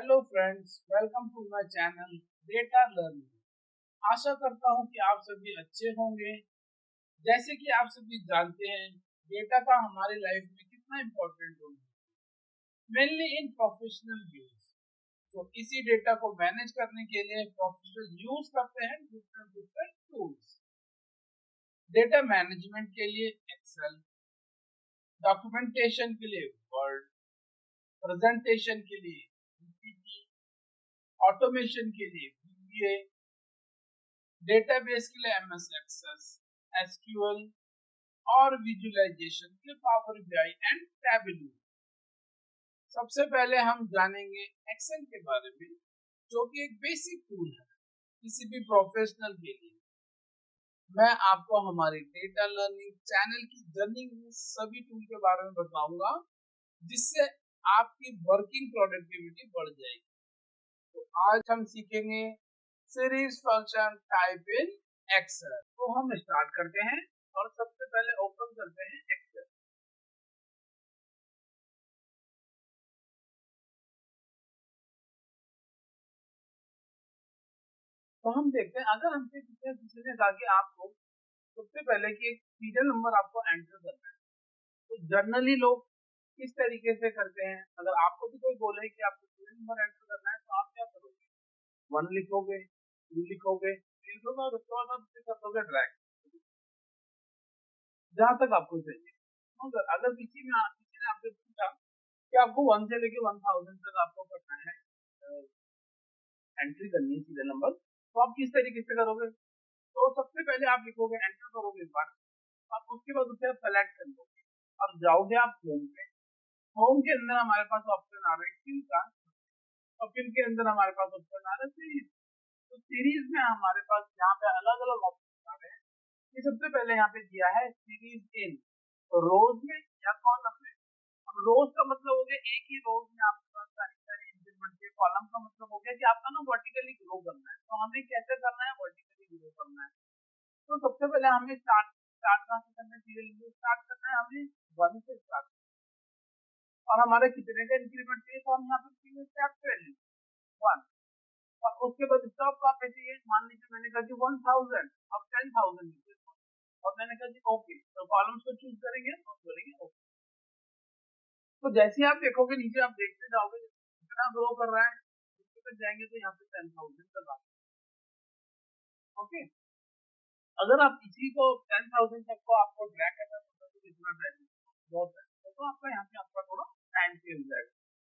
Hello friends, welcome to my channel data learning. आशा करता हूं कि आप सभी अच्छे होंगे। जैसे कि आप सभी जानते हैं, डेटा का हमारी लाइफ में कितना इम्पोर्टेंट रोल है, मेनली इन प्रोफेशनल यूज। तो इसी डेटा को मैनेज करने के लिए प्रोफेशनल यूज करते हैं different different tools. Data management के लिए एक्सेल, डॉक्यूमेंटेशन के लिए वर्ड, प्रेजेंटेशन के लिए पीपीटी, ऑटोमेशन के लिए VBA, डेटाबेस के लिए MS एक्सेस, SQL और विजुअलाइजेशन के पावर BI एंड टैबलू। सबसे पहले हम जानेंगे एक्सेल के बारे में, जो कि एक बेसिक टूल है किसी भी प्रोफेशनल के लिए। मैं आपको हमारे डेटा लर्निंग चैनल की जर्नी में सभी टूल के बारे में बताऊंगा, जिससे आपकी वर्किंग प्रोडक्टिविटी बढ़ जाएगी। तो आज हम सीखेंगे series function type in Excel. तो हम स्टार्ट करते हैं और सबसे पहले ओपन करते हैं एक्सेल। तो हम देखते हैं, अगर हमसे किसी ने कहा कि आपको सबसे पहले कि एक सीरियल नंबर आपको एंटर करना है, तो जनरली लोग किस तरीके से करते हैं। अगर आपको भी कोई बोले कि आपको सीरियल नंबर एंटर करना है, तो आप क्या करोगे? 1 लिखोगे, 2 लिखोगे, 3 लिखोगे और उसके बाद आप कर दोगे ड्रैग जहां तक आपको चाहिए। मगर अगर किसी ने आपसे पूछा कि आपको 1 से लेके 1000 तक आपको करना है, एंट्री करनी है सीरियल नंबर, तो आप किस तरीके से करोगे? तो सबसे पहले आप लिखोगे, एंटर करोगे 1, आप उसके बाद उसे आप सेलेक्ट कर लोगे। अब जाओगे आप होम पे। होम के अंदर हमारे पास ऑप्शन आ रहा है फिल का, और फिल के अंदर हमारे पास ऑप्शन आ रहा है सीरीज। तो सीरीज में हमारे पास यहाँ पे अलग अलग ऑप्शन आ रहे हैं। ये सबसे पहले यहाँ पे दिया है सीरीज इन, रोज में या कॉलम में। अब रोज का मतलब हो गया एक ही रोज में आपके पास सारी सारी इंक्रीमेंट है। कॉलम का मतलब हो गया कि आपका ना वर्टिकली ग्रो करना है। तो हमें कैसे करना है? वर्टिकली ग्रो करना है। तो सबसे पहले हमें स्टार्ट स्टार्ट कहाँ से करना है? सीरियल स्टार्ट करना है हमें 1 से स्टार्ट। और हमारे कितने का इंक्रीमेंट चाहिए? तो हम यहाँ पे स्टार्ट वैल्यू 1, और उसके बाद स्टॉप कहाँ पे चाहिए? मान लीजिए मैंने कहा जी 1000 और 10,000, और मैंने कहा जी ओके। तो कॉलम्स को चूज करेंगे और बोलेंगे ओके। तो जैसे आप देखोगे नीचे, आप देखते जाओगे कितना ग्रो कर रहा है। इसके तक जाएंगे तो यहाँ पे 10,000 तक आ। ओके, अगर आप इसी को 10,000 तक को आपको ड्रैग करना होता है तो कितना टाइम? बहुत टाइम। तो आपका यहाँ पे आपका थोड़ा टाइम सेव हो जाएगा।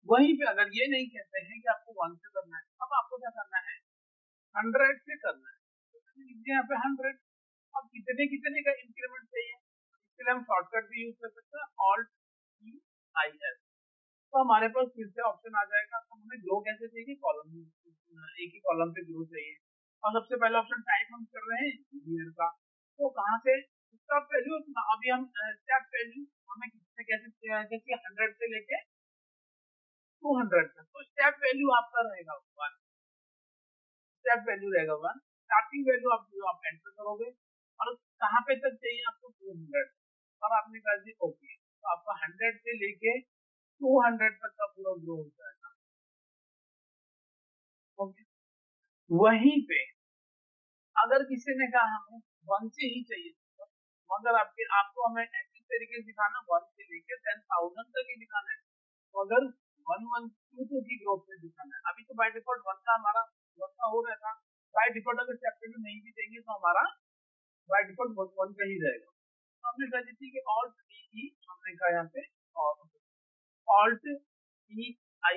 वहीं पे अगर ये नहीं कहते हैं कि आपको 1 से करना है, अब आपको क्या करना है? 100 से करना है। तो लीजिए यहाँ पे 100। अब कितने कितने का इंक्रीमेंट चाहिए? इसके लिए हम शॉर्टकट भी यूज कर सकते हैं, Alt+I+। तो हमारे पास फिर से ऑप्शन आ जाएगा। तो हमें ग्रो कैसे चाहिए? कॉलम, एक ही कॉलम पे ग्रो चाहिए। और सबसे पहला ऑप्शन टाइप हम कर रहे हैं ईयर का। तो कहाँ से स्टेप वैल्यू? अभी हम स्टेप वैल्यू हमें किससे कैसे 100 से लेके 200 तक। तो स्टेप वैल्यू आपका रहेगा 1, स्टेप वैल्यू रहेगा 1। स्टार्टिंग वैल्यू आप एंटर करोगे, और कहाँ पे तक चाहिए आपको? 200। और आपने कहा जी ओके। तो आपका 100 से लेके 200 तक का पूरा ग्रो हो जाएगा। ओके, वहीं पे अगर किसी ने कहा हमें 1 से ही चाहिए, मगर आपको हमें इस तरीके से दिखाना 1 से लेके 10,000 तक ही दिखाना है, तो अगर 1 1 2 2 की ग्रोथ में दिखाना है। अभी तो बाय डिफॉल्ट 1 का हमारा 1 का हो रहा था। बाय डिफॉल्ट अगर चैप्टर में नहीं भी देंगे तो हमारा बाय डिफॉल्ट 1 का ही रहेगा। तो हमने कहा ठीक है, Alt+E हमने कहा यहाँ पे, Alt+E+I+,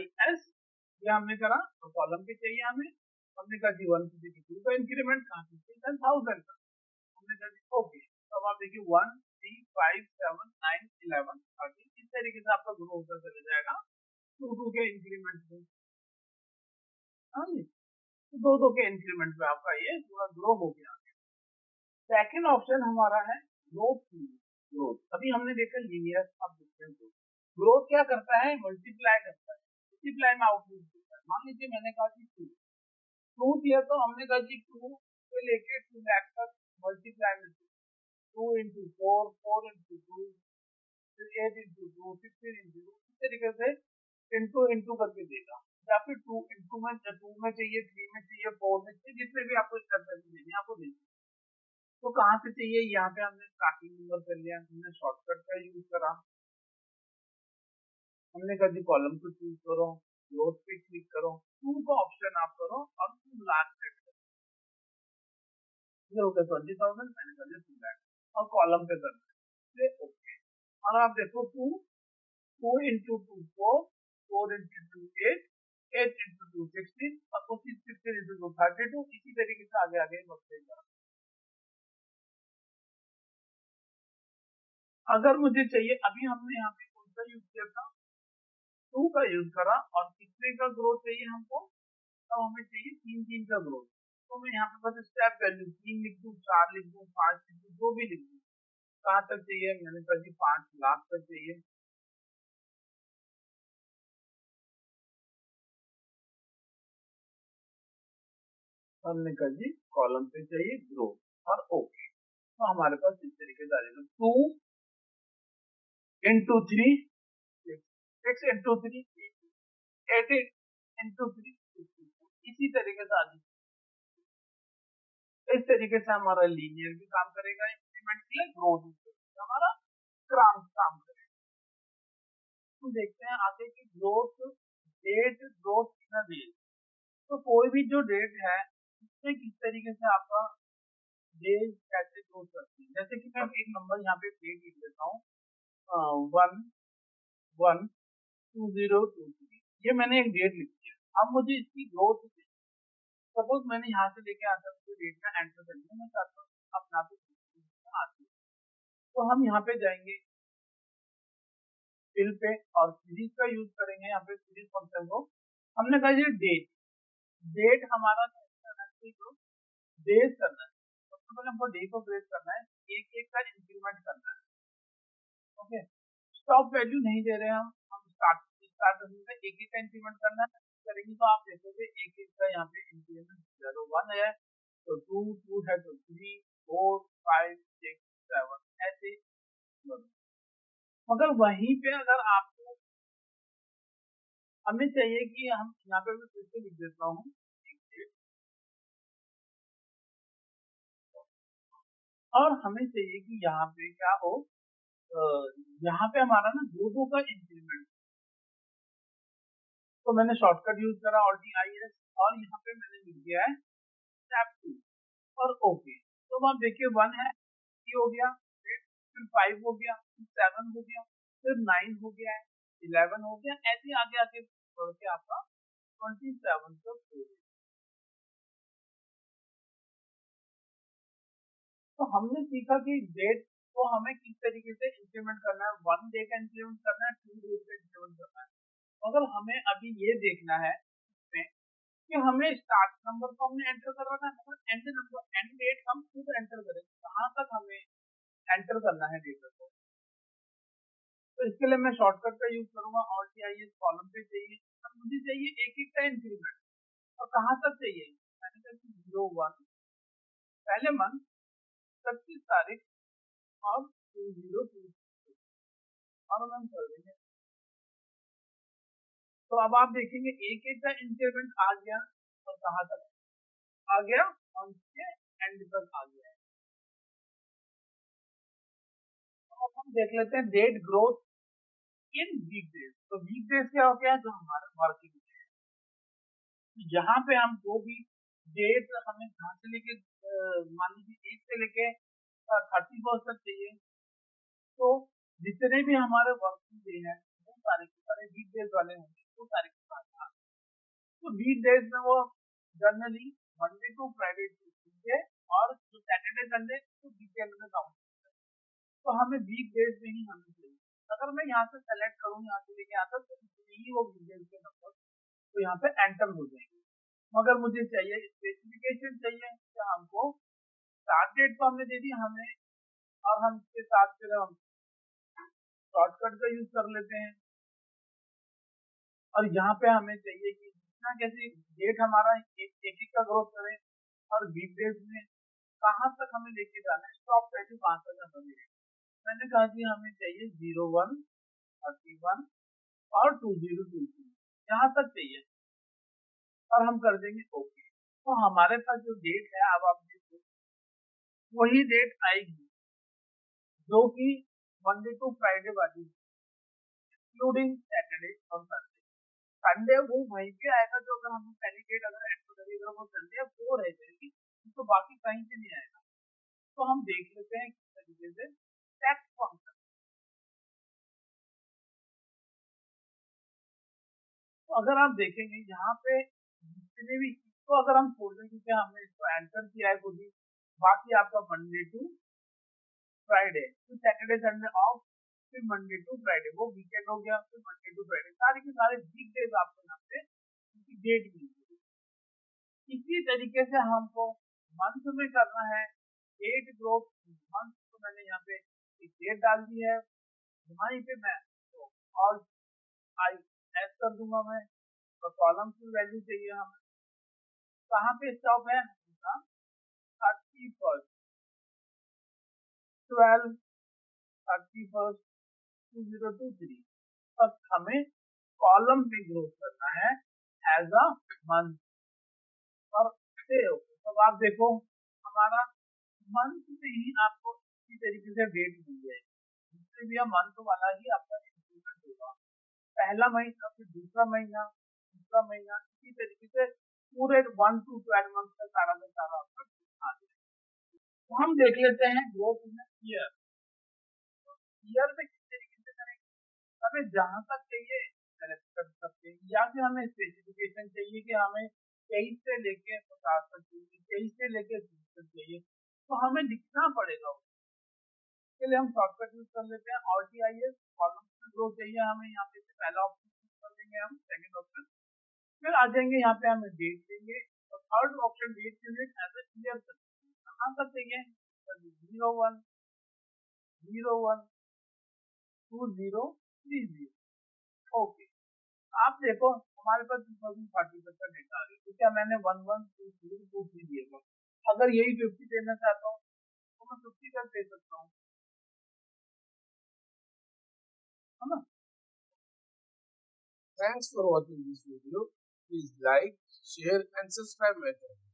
ये हमने करा। तो कॉलम पे चाहिए हमें, हमने कहा जी 1 से 2 का इंक्रीमेंट कहाँ से? 10,000 का। हमने कहा जी ओके। तो अब आप देखिए 1 3 5 7 9 11 13, इस तरीके से आपका ग्रो होता चला जाएगा 2 के इंक्रीमेंट में। हाँ जी, तो 2 के इंक्रीमेंट में आपका ये पूरा ग्रो हो गया। सेकेंड ऑप्शन हमारा है ग्रोथ। ग्रोथ अभी हमने देखा लीनियर, अब डिफरेंट ग्रोथ। ग्रोथ क्या करता है? मल्टीप्लाई करता है। मल्टीप्लाई में आउटपुट देता है। मान लीजिए मैंने कहा कि 2 दिया, तो हमने कहा जी 2 से लेके 2 लाख तक मल्टीप्लाई में 2 इंटू 4, 4 इंटू 2, 8 इंटू 2, 16 इंटू 2, इस तरीके से इंटू इंटू करके देगा। या फिर टू में चाहिए, 3 में चाहिए, 4 में चाहिए, जितने भी आपको स्टेप देने हैं आपको दीजिए। तो कहाँ से चाहिए, यहाँ पे हमने स्टार्टिंग नंबर कर लिया, हमने शॉर्टकट का यूज करा, हमने कहा जी कॉलम को चूज करो, ग्रोथ पे क्लिक करो, टू का ऑप्शन आप करो और टू लास्ट सेट करो, ये हो गया 20,000, मैंने कर दिया 2 लाख और कॉलम पे करना है ओके। और आप देखो 2 इंटू 2 4, 4 इंटू 2 8, 8 इंटू 2 16 और उसी 16 इंटू 2 32, इसी तरीके से आगे आगे बढ़ते जाओ। अगर मुझे चाहिए, अभी हमने यहाँ पे कौन सा यूज किया था, 2 का यूज करा और कितने का ग्रोथ चाहिए हमको, तो हमें चाहिए 3 का ग्रोथ। तो मैं यहाँ पे बस स्टेप वैल्यू 3 लिख दूँ, 4 लिख दूँ, 5 लिख दूँ, जो भी लिख दूँ। कहाँ तक चाहिए, मैंने कहा जी 5 लाख तक चाहिए। हमने कहा जी कॉलम पे चाहिए ग्रोथ और ओके। तो हमारे पास इस तरीके से आ जाएगा 2 इंटू 3 6 इंटू 3 8 इंटू 3 इसी तरीके से आ जाएगा। इस तरीके से हमारा लीनियर भी काम करेगा, इंक्रीमेंट के लिए ग्रोथ हमारा काम करेगा। तो देखते हैं आगे की growth date, growth in date. तो कोई भी जो डेट है उसमें किस तरीके से आपका डेज कैसे ग्रोथ करती है। जैसे कि मैं एक नंबर यहाँ पे डेट लिख देता हूँ 1/1/2023, ये मैंने एक डेट लिखी है। अब मुझे इसकी ग्रोथ, सपोज मैंने यहाँ से लेके आता हूँ डेट का एंटर करना, मैं चाहता हूँ अपना आती है। तो हम यहाँ पे जाएंगे फिल पे और सीरीज का यूज करेंगे, यहाँ पे सीरीज फंक्शन को हमने कहा ये डेट, डेट हमारा बेस करना है। सबसे पहले हमको डे को बेस करना है, एक एक का इंक्रीमेंट करना है। ओके, स्टॉप वैल्यू नहीं दे रहे हम स्टार्ट स्टार्ट में एक एक का इंक्रीमेंट करना है करेंगे। तो आप देखोगे एक एक का यहाँ पे इंक्रीमेंट 0 1 है, तो 2 2 है, तो 3 4 5 6 7 ऐसे। मगर वहीं पे अगर आपको, हमें चाहिए कि हम यहाँ पे मैं फिर से लिख देता हूँ और हमें चाहिए कि यहाँ पे क्या हो, यहाँ पे हमारा ना दो दो का इंक्रीमेंट। तो मैंने शॉर्टकट यूज करा Alt+IS और यहाँ पे मैंने लिख दिया है स्टेप 2 और ओके। तो अब आप देखिए 1 है, ये हो गया, फिर 5 हो गया, फिर 7 हो गया, फिर 9 हो गया है, 11 हो गया, ऐसे आगे आगे बढ़ के आपका 27 तक हो गया। तो हमने सीखा कि डेट को हमें किस तरीके से इंक्रीमेंट करना है, 1 डे का इंक्रीमेंट करना है, 2 डे का इंक्रीमेंट करना है। मगर हमें अभी ये देखना है इसमें कि हमें स्टार्ट नंबर को हमने एंटर कर रखा है, मगर एंड नंबर, एंड डेट हम खुद एंटर करें, कहाँ तक हमें एंटर करना है डेटा को। तो इसके लिए मैं शॉर्टकट का यूज करूंगा Alt+IS, कॉलम पे चाहिए, अब मुझे चाहिए एक एक का इंक्रीमेंट और कहाँ तक चाहिए, मैंने कहा 01 पहले मंथ 31 तारीख और 2022 और हम कर देंगे। तो अब आप देखेंगे एक एक का इंक्रीमेंट आ गया और कहाँ तक आ गया, मंथ के एंड तक आ गया है। तो अब हम देख लेते हैं date growth in week days. तो वीक डेज क्या हो गया, जो हमारे वर्किंग डे है, तो यहाँ पे हम जो भी डेट हमें कहाँ से लेके, मान लीजिए 1 से लेके 31 तक चाहिए, तो जितने भी हमारे वर्किंग डे हैं वो सारे के सारे वीक डेज वाले होंगे, वो सारे के सारे। तो वीक डेज में वो generally Monday to Friday to Tuesday और जो सैटरडे संडे तो वीकेंड में काउंट। तो हमें वीक डेज में ही हमें चाहिए। अगर मैं यहाँ से सेलेक्ट करूँ, यहाँ से लेके आता तो इसमें ही वो वीक डेज के नंबर तो यहाँ पे एंटर हो जाएंगे। मगर मुझे चाहिए स्पेसिफिकेशन चाहिए कि हमको स्टार्ट डेट तो हमने दे दी हमें, और हम इसके साथ फिर हम शॉर्टकट का यूज कर लेते हैं। और यहाँ पे हमें चाहिए कि जितना कैसे डेट हमारा एक एक का ग्रोथ करे और वीक डेज में कहाँ तक हमें लेके जाना है, स्टॉप वैल्यू कहाँ तक हमें। मैंने कहा कि हमें चाहिए 01 31 और 2022 यहाँ तक चाहिए। और हम कर देंगे ओके। तो हमारे पास जो डेट है, अब आप देखो वही डेट आएगी जो कि मंडे टू फ्राइडे वाली, इंक्लूडिंग सैटरडे और संडे। संडे वो वहीं पे आएगा जो अगर हमने पहली डेट अगर एंटर करी, अगर वो संडे वो रह जाएगी, तो बाकी कहीं से नहीं आएगा। तो हम देख लेते हैं किस तरीके से टैक्स फंक्शन। तो अगर आप देखेंगे यहाँ पे जितने भी, इसको अगर हम छोड़ दें क्योंकि हमने इसको एंटर किया है खुद ही, बाकी आपका मंडे टू फ्राइडे, फिर सैटरडे संडे ऑफ, फिर मंडे टू फ्राइडे वो वीकेंड हो गया, फिर मंडे टू फ्राइडे सारे के सारे वीक डेज आपको यहाँ पे उनकी डेट मिलेगी। इसी तरीके से हमको मंथ में करना है डेट ग्रुप मंथ, तो मैंने यहाँ पे एक डेट डाल दी है, वहीं पे मैं तो और आई एड कर दूंगा मैं, तो कॉलम की वैल्यू चाहिए हमें, कहाँ पे स्टॉप है हमारा 31st 12 31st 2023 तक हमें कॉलम में ग्रोथ करना है एज अ मंथ। और सेव, तब आप देखो हमारा मंथ में ही आपको इसी तरीके से डेट मिल जाएगी, जिससे भी मंथ वाला ही आपका इंक्रीमेंट होगा, पहला महीना फिर दूसरा महीना तीसरा महीना, इसी तरीके से पूरे 1 to 12 मंथ का सारा आपका आ जाएगा। तो हम देख लेते हैं ग्रोथ इन ईयर। ईयर में किस तरीके से करेंगे, हमें जहां तक चाहिए सेलेक्ट कर सकते हैं, या फिर हमें स्पेसिफिकेशन चाहिए कि हमें 23 से लेके 50 तक चाहिए, 23 से लेके 30 तक चाहिए, तो हमें लिखना पड़ेगा। उसके लिए हम शॉर्टकट यूज कर लेते हैं RTIS, कॉलम में ग्रो चाहिए हमें, यहाँ पे से पहला ऑप्शन चूज कर लेंगे हम, सेकंड ऑप्शन, फिर आ जाएंगे यहाँ पे हमें डेट देंगे, और third option date unit as a year तक, कहाँ तक चाहिए 01 01 2030। ओके, आप देखो हमारे पास 2030 तक का डेटा आ गया, तो क्या मैंने 112023 दिएगा, अगर यही 50 देना चाहता हूँ तो मैं 50 तक दे सकता हूँ, है ना। Thanks for watching this video. Please like, share and subscribe my channel.